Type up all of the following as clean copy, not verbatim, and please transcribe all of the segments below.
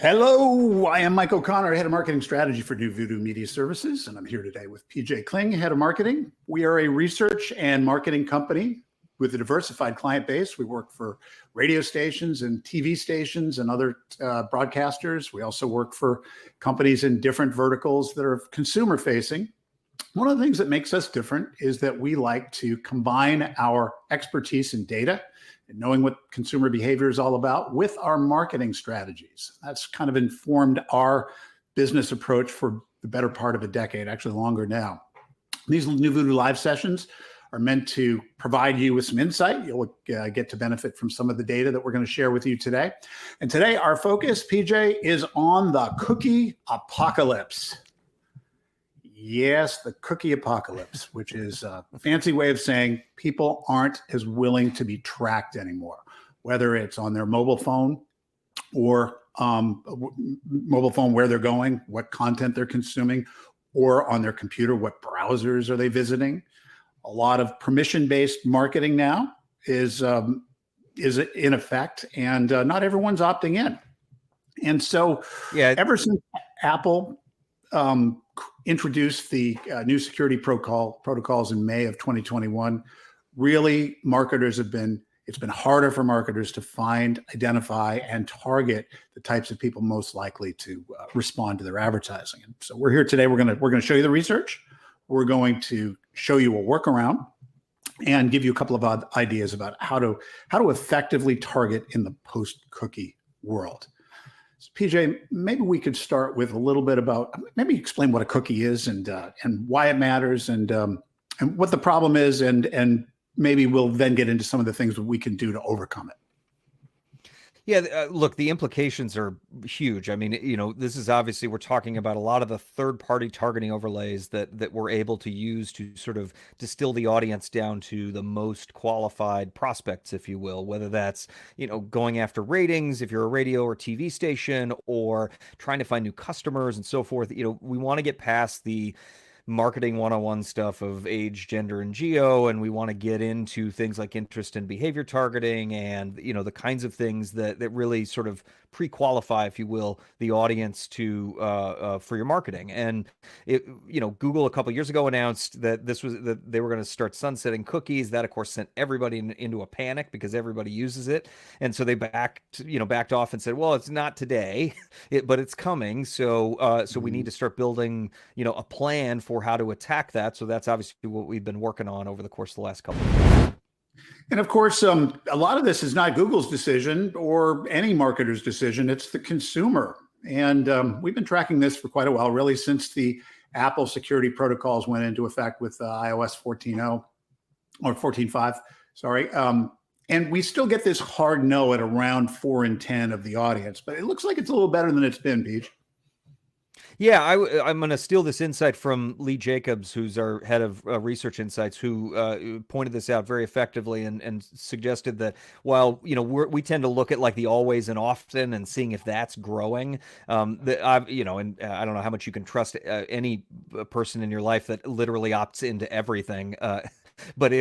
Hello, I am Mike O'Connor, Head of Marketing Strategy for NuVoodoo Media Services, and I'm here today with PJ Kling, Head of Marketing. We are a research and marketing company with a diversified client base. We work for radio stations and TV stations and other broadcasters. We also work for companies in different verticals that are consumer facing. One of the things that makes us different is that we like to combine our expertise in data and knowing what consumer behavior is all about with our marketing strategies. That's kind of informed our business approach for the better part of a decade, actually longer now. These NuVoodoo live sessions are meant to provide you with some insight. You'll get to benefit from some of the data that we're going to share with you today. And today our focus, PJ, is on the cookie apocalypse. Yes, the cookie apocalypse, which is a fancy way of saying people aren't as willing to be tracked anymore, whether it's on their mobile phone or mobile phone, where they're going, what content they're consuming, or on their computer, what browsers are they visiting. A lot of permission-based marketing now is in effect, and not everyone's opting in. And so ever since Apple introduced the new security protocols in May of 2021, really it's been harder for marketers to find, identify, and target the types of people most likely to respond to their advertising. And so we're here today. We're going to show you the research. We're going to show you a workaround and give you a couple of ideas about how to effectively target in the post-cookie world. So PJ, maybe we could start with a little bit about, maybe explain what a cookie is and why it matters and what the problem is, and maybe we'll then get into some of the things that we can do to overcome it. Yeah, look, the implications are huge. I mean, this is obviously, we're talking about a lot of the third-party targeting overlays that we're able to use to sort of distill the audience down to the most qualified prospects, if you will, whether that's, going after ratings, if you're a radio or TV station, or trying to find new customers and so forth. We want to get past the marketing 101 stuff of age, gender, and geo, and we want to get into things like interest and behavior targeting and the kinds of things that really sort of pre-qualify, if you will, the audience to for your marketing. And Google a couple years ago announced that they were going to start sunsetting cookies. That of course sent everybody into a panic because everybody uses it, and so they backed off and said, well, it's not today, but it's coming. So we need to start building a plan for how to attack that. So that's obviously what we've been working on over the course of the last couple of years. And of course, a lot of this is not Google's decision or any marketer's decision. It's the consumer. And we've been tracking this for quite a while, really since the Apple security protocols went into effect with iOS 14.0 or 14.5, sorry. And we still get this hard no at around 4 in 10 of the audience, but it looks like it's a little better than it's been, Peach. Yeah, I'm going to steal this insight from Lee Jacobs, who's our head of research insights, who pointed this out very effectively and suggested that while we tend to look at like the always and often and seeing if that's growing, and I don't know how much you can trust any person in your life that literally opts into everything. But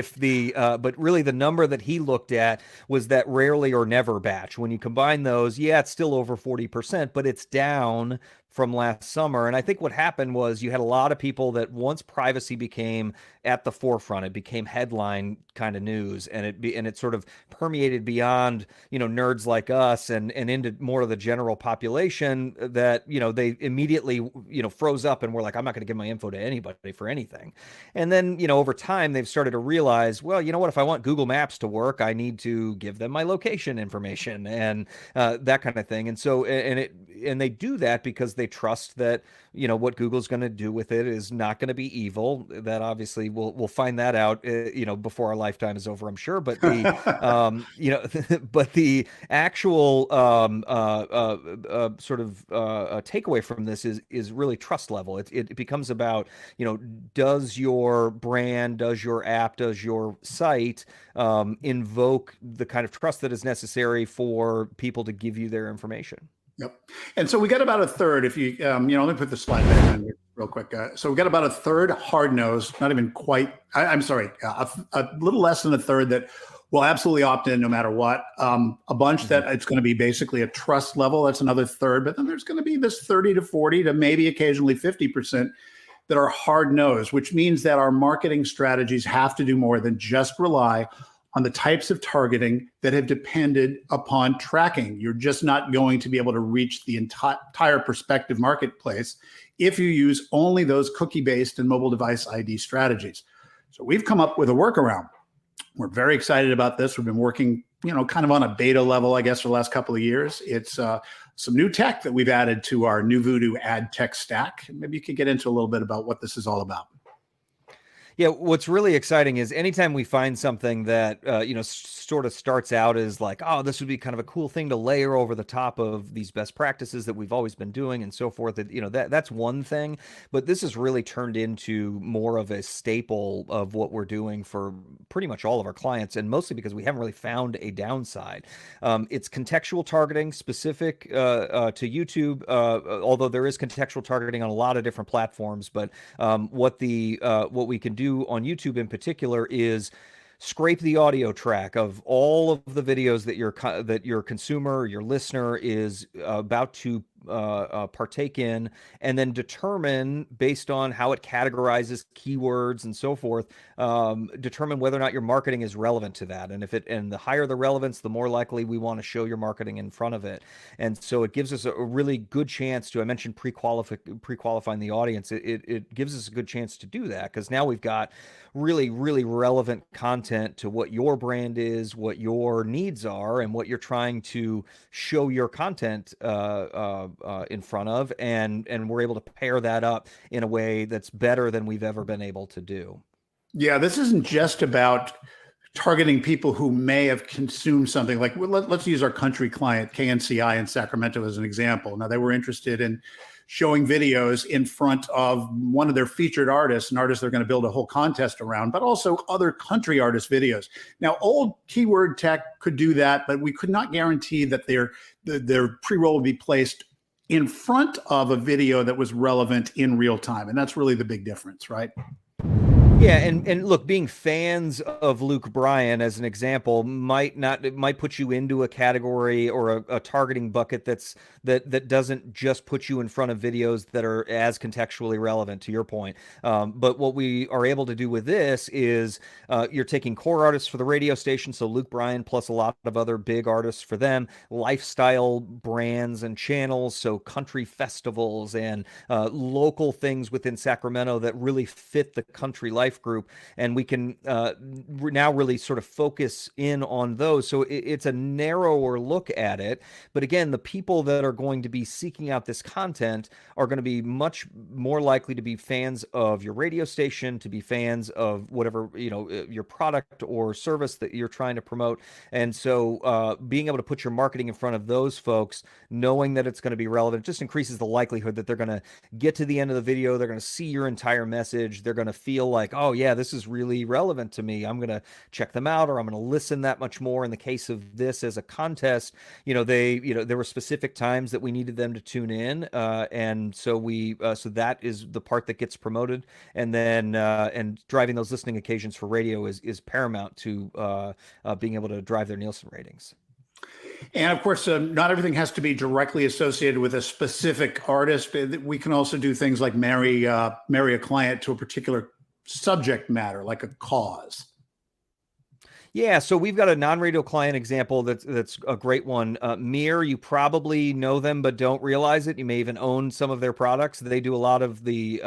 but really the number that he looked at was that rarely or never batch. When you combine those, it's still over 40%, but it's down from last summer. And I think what happened was you had a lot of people that once privacy became at the forefront, it became headline kind of news, and it sort of permeated beyond, nerds like us and into more of the general population that, they immediately, froze up and were like, I'm not going to give my info to anybody for anything. And then, over time, they've started to realize, well, you know what, if I want Google Maps to work, I need to give them my location information and that kind of thing. And so, and they do that because they trust that, what Google's going to do with it is not going to be evil. That obviously we'll find that out, before our lifetime is over, I'm sure. But the, but the actual sort of takeaway from this is really trust level. It becomes about, does your brand, does your app, does your site invoke the kind of trust that is necessary for people to give you their information? Yep. And so we got about a third, if you, let me put the slide back in real quick. So we got about a third hard nose, not even quite, I'm sorry, a little less than a third that Well, absolutely opt in no matter what. A bunch that it's going to be basically a trust level. That's another third. But then there's going to be this 30 to 40 to maybe occasionally 50% that are hard nosed, which means that our marketing strategies have to do more than just rely on the types of targeting that have depended upon tracking. You're just not going to be able to reach the entire prospective marketplace if you use only those cookie-based and mobile device ID strategies. So we've come up with a workaround. We're very excited about this. We've been working, kind of on a beta level, I guess, for the last couple of years. It's some new tech that we've added to our NuVoodoo ad tech stack. Maybe you could get into a little bit about what this is all about. Yeah, what's really exciting is anytime we find something that sort of starts out as like, oh, this would be kind of a cool thing to layer over the top of these best practices that we've always been doing and so forth. That's one thing, but this has really turned into more of a staple of what we're doing for pretty much all of our clients, and mostly because we haven't really found a downside. It's contextual targeting specific to YouTube, although there is contextual targeting on a lot of different platforms. But what we can do on YouTube in particular is scrape the audio track of all of the videos that your consumer, your listener is about to partake in, and then determine, based on how it categorizes keywords and so forth, determine whether or not your marketing is relevant to that. And the higher the relevance, the more likely we want to show your marketing in front of it. And so it gives us a really good chance to, I mentioned pre-qualifying the audience. It gives us a good chance to do that, because now we've got really, really relevant content to what your brand is, what your needs are, and what you're trying to show your content in front of, and we're able to pair that up in a way that's better than we've ever been able to do. Yeah, this isn't just about targeting people who may have consumed something. Like, let's use our country client, KNCI in Sacramento, as an example. Now, they were interested in showing videos in front of one of their featured artists, an artist they're going to build a whole contest around, but also other country artist videos. Now, old keyword tech could do that, but we could not guarantee that their pre-roll would be placed in front of a video that was relevant in real time. And that's really the big difference, right? Yeah, and look, being fans of Luke Bryan, as an example, might put you into a category or a targeting bucket that doesn't just put you in front of videos that are as contextually relevant, to your point. But what we are able to do with this is you're taking core artists for the radio station, so Luke Bryan plus a lot of other big artists for them, lifestyle brands and channels, so country festivals and local things within Sacramento that really fit the country life group, and we can now really sort of focus in on those. So it's a narrower look at it. But again, the people that are going to be seeking out this content are going to be much more likely to be fans of your radio station, to be fans of whatever, your product or service that you're trying to promote. And so being able to put your marketing in front of those folks, knowing that it's going to be relevant, just increases the likelihood that they're going to get to the end of the video, they're going to see your entire message, they're going to feel like, oh yeah, this is really relevant to me, I'm going to check them out, or I'm going to listen that much more. In the case of this as a contest, there were specific times that we needed them to tune in, and so so that is the part that gets promoted, and then and driving those listening occasions for radio is paramount to being able to drive their Nielsen ratings. And of course, not everything has to be directly associated with a specific artist. We can also do things like marry a client to a particular subject matter, like a cause. Yeah, so we've got a non-radio client example that's a great one. Mir, you probably know them but don't realize it. You may even own some of their products. They do a lot of the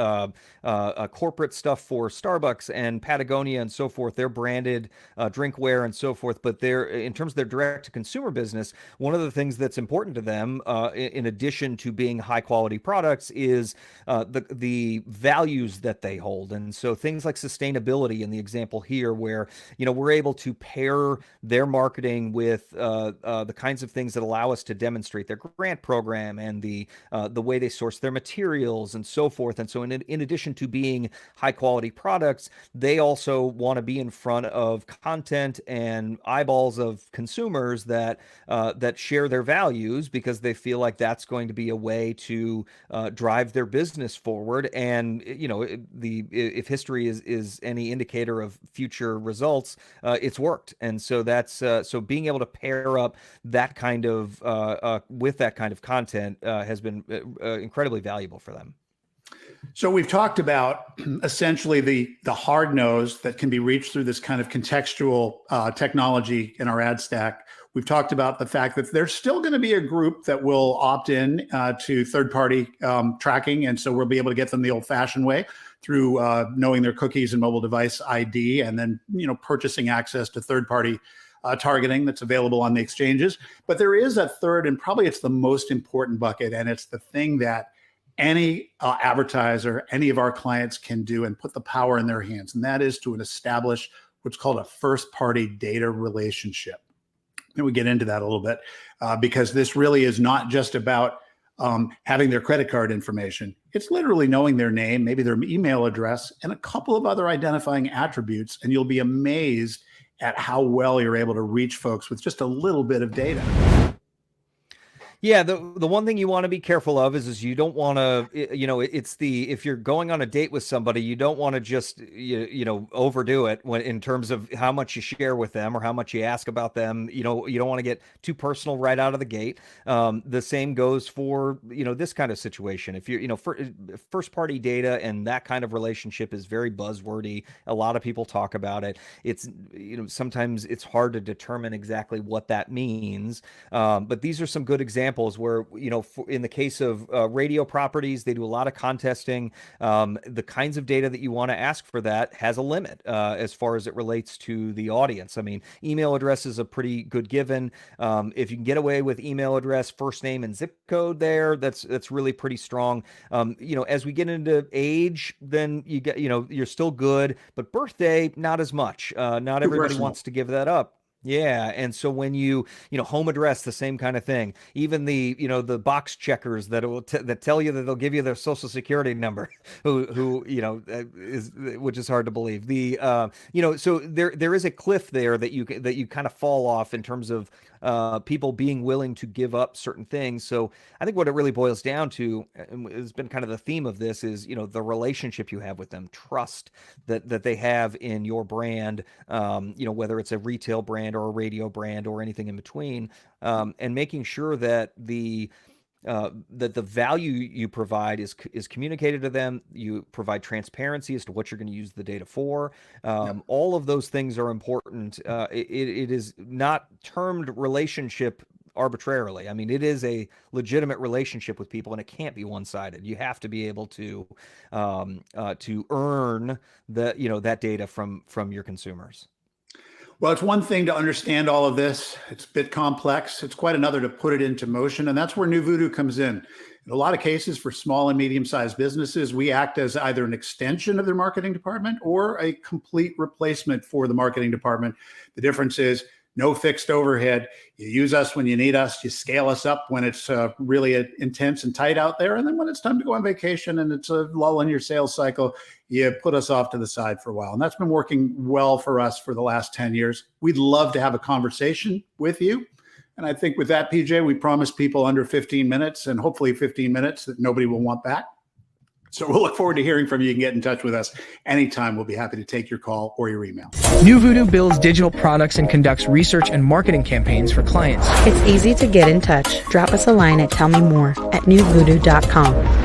corporate stuff for Starbucks and Patagonia and so forth. They're branded drinkware and so forth. But in terms of their direct-to-consumer business, one of the things that's important to them, in addition to being high-quality products, is the values that they hold. And so things like sustainability in the example here, where we're able to pair their marketing with the kinds of things that allow us to demonstrate their grant program and the way they source their materials and so forth. And so in addition to being high quality products, they also want to be in front of content and eyeballs of consumers that share their values, because they feel like that's going to be a way to drive their business forward. And if history is any indicator of future results, it's worked. And so that's so being able to pair up that kind of with that kind of content has been incredibly valuable for them. So we've talked about essentially the hard nose that can be reached through this kind of contextual technology in our ad stack. We've talked about the fact that there's still going to be a group that will opt in to third-party tracking, and so we'll be able to get them the old-fashioned way through knowing their cookies and mobile device ID, and then purchasing access to third-party targeting that's available on the exchanges. But there is a third, and probably it's the most important bucket, and it's the thing that any advertiser, any of our clients can do and put the power in their hands, and that is to establish what's called a first-party data relationship. And we get into that a little bit because this really is not just about having their credit card information. It's literally knowing their name, maybe their email address, and a couple of other identifying attributes, and you'll be amazed at how well you're able to reach folks with just a little bit of data. Yeah, the one thing you want to be careful of is you don't want to, if you're going on a date with somebody, you don't want to just, overdo it in terms of how much you share with them or how much you ask about them. You don't want to get too personal right out of the gate. The same goes for, this kind of situation. If you're, first party data and that kind of relationship is very buzzwordy. A lot of people talk about it. It's, sometimes it's hard to determine exactly what that means. But these are some good examples where, in the case of radio properties, they do a lot of contesting. The kinds of data that you want to ask for that has a limit as far as it relates to the audience. I mean, email address is a pretty good given. If you can get away with email address, first name, and zip code there, that's really pretty strong. As we get into age, then you get, you're still good, but birthday, not as much. Not everybody wants to give that up. Yeah. And so when home address, the same kind of thing, even the box checkers that will that tell you that they'll give you their social security number, which is hard to believe. So there is a cliff there that you kind of fall off in terms of people being willing to give up certain things. So I think what it really boils down to, and has been kind of the theme of this, is, the relationship you have with them, trust that they have in your brand, whether it's a retail brand or a radio brand or anything in between, and making sure that that the value you provide is communicated to them. You provide transparency as to what you're going to use the data for. All of those things are important. It is not termed relationship arbitrarily. I mean, it is a legitimate relationship with people, and it can't be one-sided. You have to be able to earn that data from your consumers. Well, it's one thing to understand all of this. It's a bit complex. It's quite another to put it into motion. And that's where NuVoodoo comes in. In a lot of cases for small and medium-sized businesses, we act as either an extension of their marketing department or a complete replacement for the marketing department. The difference is no fixed overhead. You use us when you need us. You scale us up when it's really intense and tight out there. And then when it's time to go on vacation and it's a lull in your sales cycle, you put us off to the side for a while. And that's been working well for us for the last 10 years. We'd love to have a conversation with you. And I think with that, PJ, we promised people under 15 minutes and hopefully 15 minutes that nobody will want back. So we'll look forward to hearing from you. You can get in touch with us anytime. We'll be happy to take your call or your email. NuVoodoo builds digital products and conducts research and marketing campaigns for clients. It's easy to get in touch. Drop us a line at tellmemore@nuvoodoo.com.